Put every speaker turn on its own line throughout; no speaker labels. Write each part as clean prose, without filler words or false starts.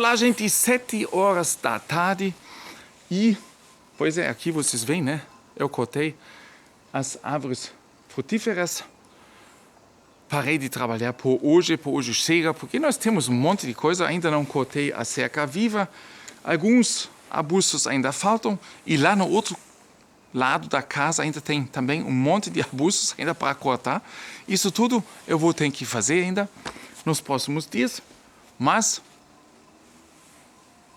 Lá, gente, 7 horas da tarde e, pois é, aqui vocês veem, né? Eu cortei as árvores frutíferas. Parei de trabalhar por hoje chega, porque nós temos um monte de coisa. Ainda não cortei a cerca viva, alguns arbustos ainda faltam e lá no outro lado da casa ainda tem também um monte de arbustos ainda para cortar. Isso tudo eu vou ter que fazer ainda nos próximos dias, mas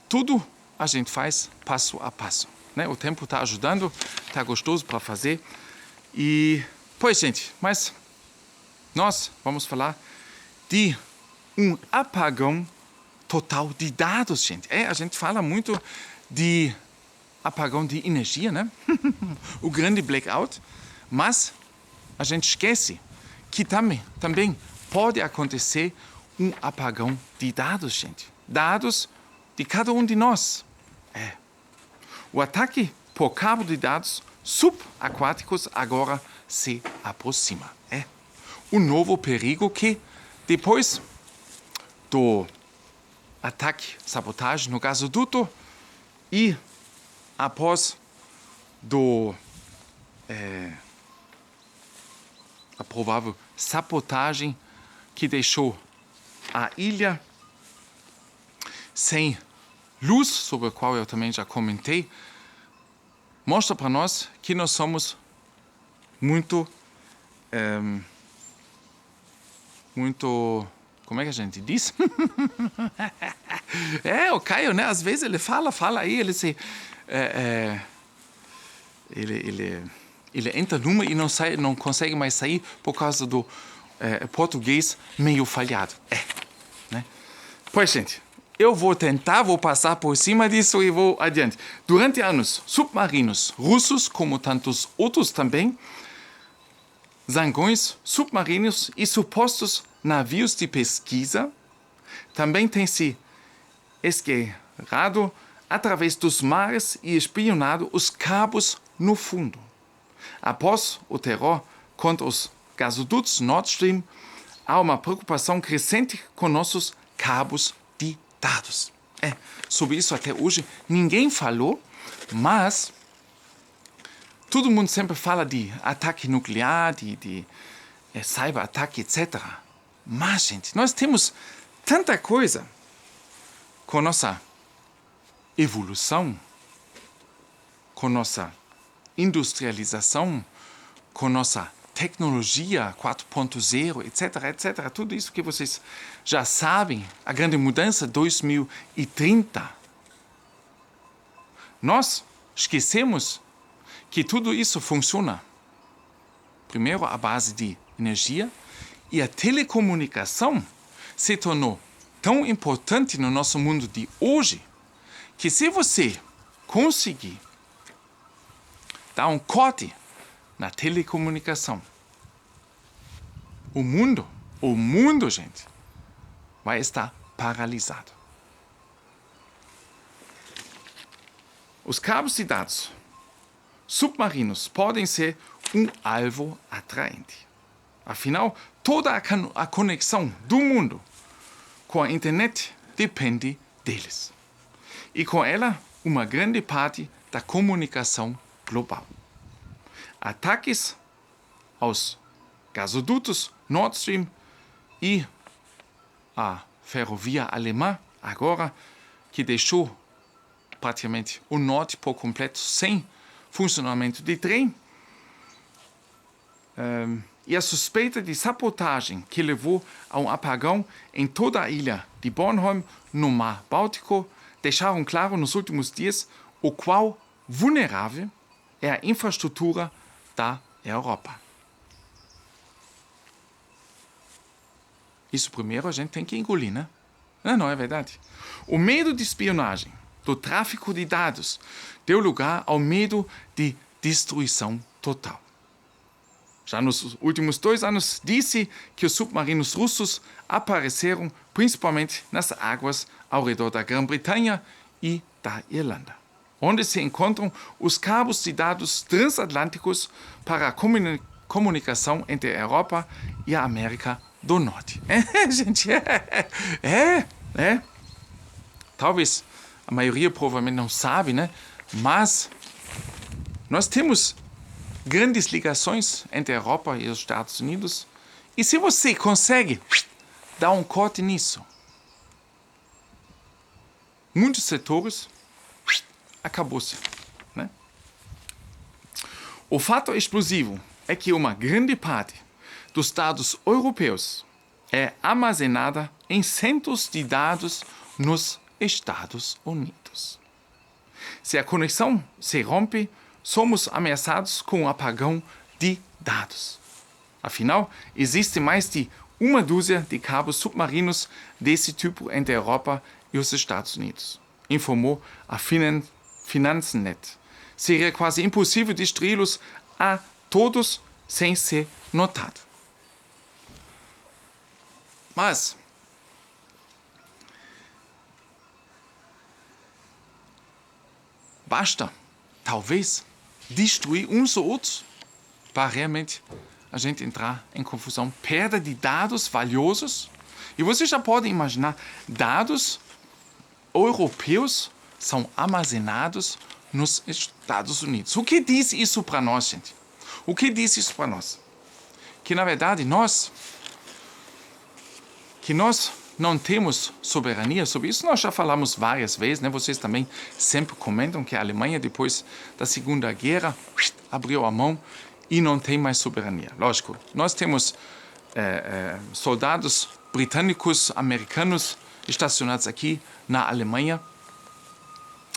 tudo a gente faz passo a passo, né? O tempo está ajudando, está gostoso para fazer. E, pois, gente, mas nós vamos falar de um apagão total de dados, gente. A gente fala muito de apagão de energia, né? O grande blackout, mas a gente esquece que também pode acontecer um apagão de dados, gente. Dados de cada um de nós. O ataque por cabo de dados subaquáticos agora se aproxima. O novo perigo que, depois do ataque, sabotagem no gasoduto e após a provável sabotagem que deixou a ilha sem luz, sobre a qual eu também já comentei, mostra para nós que nós somos muito, como é que a gente diz? O Caio, né? Às vezes ele fala aí, ele entra numa e não consegue mais sair por causa do português meio falhado. Né? Pois, gente, eu vou passar por cima disso e vou adiante. Durante anos, submarinos russos, como tantos outros também, zangões submarinos e supostos navios de pesquisa, também têm se esgueirado através dos mares e espionado os cabos no fundo. Após o terror contra os gasodutos Nord Stream, há uma preocupação crescente com nossos cabos de dados. Sobre isso até hoje ninguém falou, mas todo mundo sempre fala de ataque nuclear, de cyberataque, etc. Mas, gente, nós temos tanta coisa com nossa evolução, com nossa industrialização, com nossa tecnologia 4.0, etc, etc. Tudo isso que vocês já sabem, a grande mudança 2030. Nós esquecemos que tudo isso funciona, primeiro, à base de energia, e a telecomunicação se tornou tão importante no nosso mundo de hoje, que se você conseguir dar um corte na telecomunicação, o mundo, gente, vai estar paralisado. Os cabos de dados submarinos podem ser um alvo atraente. Afinal, toda a conexão do mundo com a internet depende deles. E com ela, uma grande parte da comunicação global. Ataques aos gasodutos Nord Stream e a ferrovia alemã, agora, que deixou praticamente o norte por completo sem funcionamento de trem, e a suspeita de sabotagem que levou a um apagão em toda a ilha de Bornholm, no Mar Báltico, deixaram claro nos últimos dias o quão vulnerável é a infraestrutura da Europa. Isso primeiro a gente tem que engolir, né? Não é verdade? O medo de espionagem, do tráfico de dados, deu lugar ao medo de destruição total. Já nos últimos 2 anos, disse que os submarinos russos apareceram principalmente nas águas ao redor da Grã-Bretanha e da Irlanda, onde se encontram os cabos de dados transatlânticos para a comunicação entre a Europa e a América do Norte. Gente, talvez a maioria provavelmente não sabe, né? Mas nós temos grandes ligações entre a Europa e os Estados Unidos. E se você consegue dar um corte nisso, muitos setores, acabou-se, né? O fato explosivo é que uma grande parte dos dados europeus é armazenada em centros de dados nos Estados Unidos. Se a conexão se rompe, somos ameaçados com um apagão de dados. Afinal, existe mais de uma dúzia de cabos submarinos desse tipo entre a Europa e os Estados Unidos, informou a Finanznet. Seria quase impossível destruí-los a todos sem ser notado. Mas basta, talvez, destruir uns ou outros para realmente a gente entrar em confusão. Perda de dados valiosos. E você já pode imaginar, dados europeus são armazenados nos Estados Unidos. O que diz isso para nós, gente? O que diz isso para nós? Que, na verdade, nós não temos soberania sobre isso. Nós já falamos várias vezes, né? Vocês também sempre comentam que a Alemanha, depois da Segunda Guerra, abriu a mão e não tem mais soberania. Lógico, nós temos soldados britânicos, americanos, estacionados aqui na Alemanha.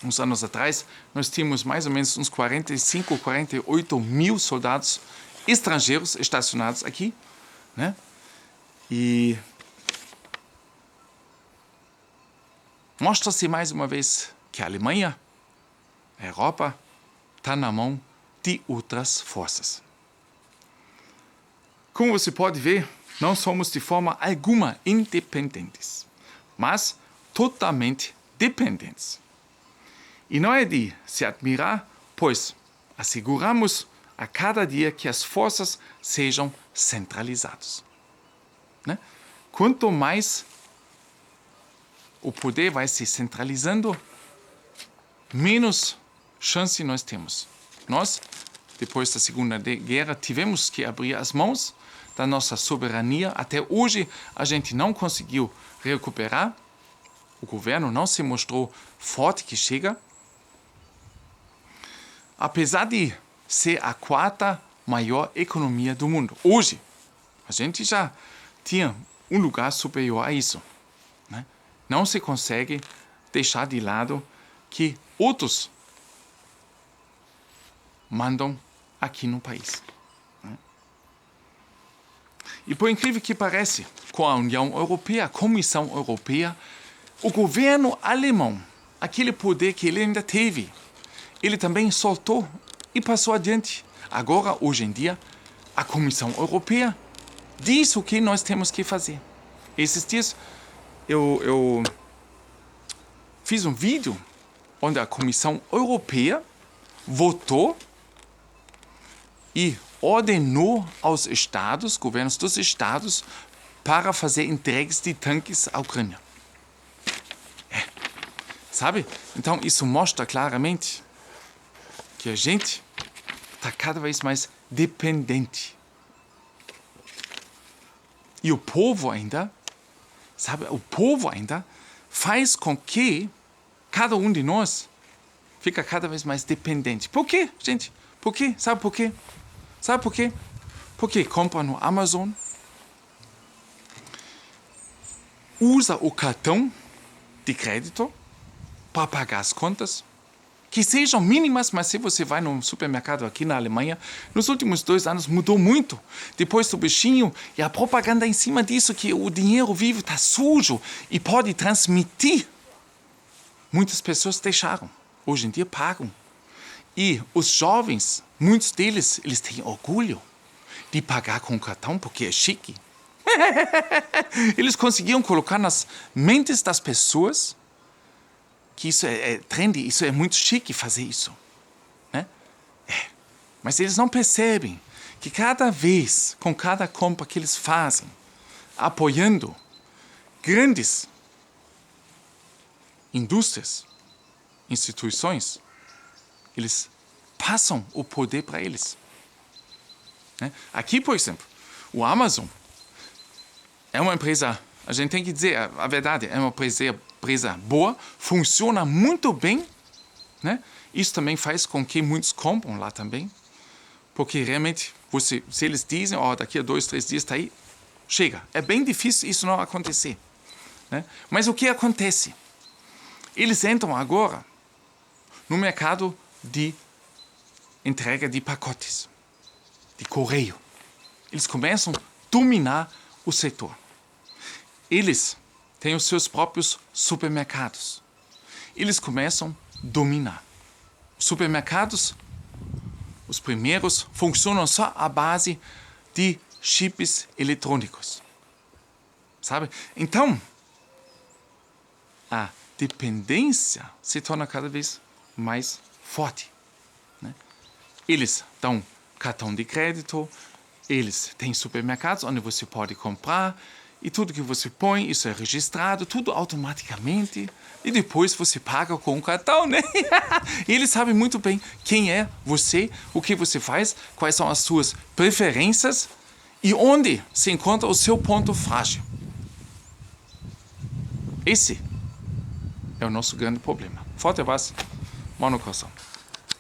Uns anos atrás, nós tínhamos mais ou menos uns 45, 48 mil soldados estrangeiros estacionados aqui, né? E mostra-se mais uma vez que a Alemanha, a Europa, está na mão de outras forças. Como você pode ver, não somos de forma alguma independentes, mas totalmente dependentes. E não é de se admirar, pois asseguramos a cada dia que as forças sejam centralizadas, né? Quanto mais o poder vai se centralizando, menos chance nós temos. Nós, depois da Segunda Guerra, tivemos que abrir as mãos da nossa soberania. Até hoje, a gente não conseguiu recuperar. O governo não se mostrou forte que chega. Apesar de ser a quarta maior economia do mundo. Hoje, a gente já tinha um lugar superior a isso, né? Não se consegue deixar de lado que outros mandam aqui no país, né? E por incrível que pareça, com a União Europeia, a Comissão Europeia, o governo alemão, aquele poder que ele ainda teve, ele também soltou e passou adiante. Agora, hoje em dia, a Comissão Europeia diz o que nós temos que fazer. Esses dias eu fiz um vídeo onde a Comissão Europeia votou e ordenou aos estados, governos dos estados, para fazer entregas de tanques à Ucrânia. Sabe? Então, isso mostra claramente que a gente está cada vez mais dependente. E o povo ainda, sabe? O povo ainda faz com que cada um de nós fica cada vez mais dependente. Por quê, gente? Por quê? Sabe por quê? Sabe por quê? Porque compra no Amazon, usa o cartão de crédito para pagar as contas, que sejam mínimas, mas se você vai num supermercado aqui na Alemanha, nos últimos 2 anos mudou muito. Depois do bichinho e a propaganda em cima disso, que o dinheiro vivo está sujo e pode transmitir. Muitas pessoas deixaram. Hoje em dia pagam. E os jovens, muitos deles, eles têm orgulho de pagar com cartão porque é chique. Eles conseguiram colocar nas mentes das pessoas que isso é trendy, isso é muito chique fazer isso, né? Mas eles não percebem que cada vez, com cada compra que eles fazem, apoiando grandes indústrias, instituições, eles passam o poder para eles. Né? Aqui, por exemplo, o Amazon é uma empresa, a gente tem que dizer a verdade, é uma empresa boa, funciona muito bem, né? Isso também faz com que muitos compram lá também, porque realmente, se eles dizem, daqui a 2, 3 dias está aí, chega. É bem difícil isso não acontecer. Né? Mas o que acontece? Eles entram agora no mercado de entrega de pacotes, de correio. Eles começam a dominar o setor. Eles têm os seus próprios supermercados. Eles começam a dominar. Os supermercados, os primeiros, funcionam só à base de chips eletrônicos. Sabe? Então, a dependência se torna cada vez mais forte. Né? Eles dão cartão de crédito, eles têm supermercados onde você pode comprar e tudo que você põe, isso é registrado, tudo automaticamente e depois você paga com o cartão, né? E eles sabem muito bem quem é você, o que você faz, quais são as suas preferências e onde se encontra o seu ponto frágil. Esse é o nosso grande problema. Forte abraço, mão no coração.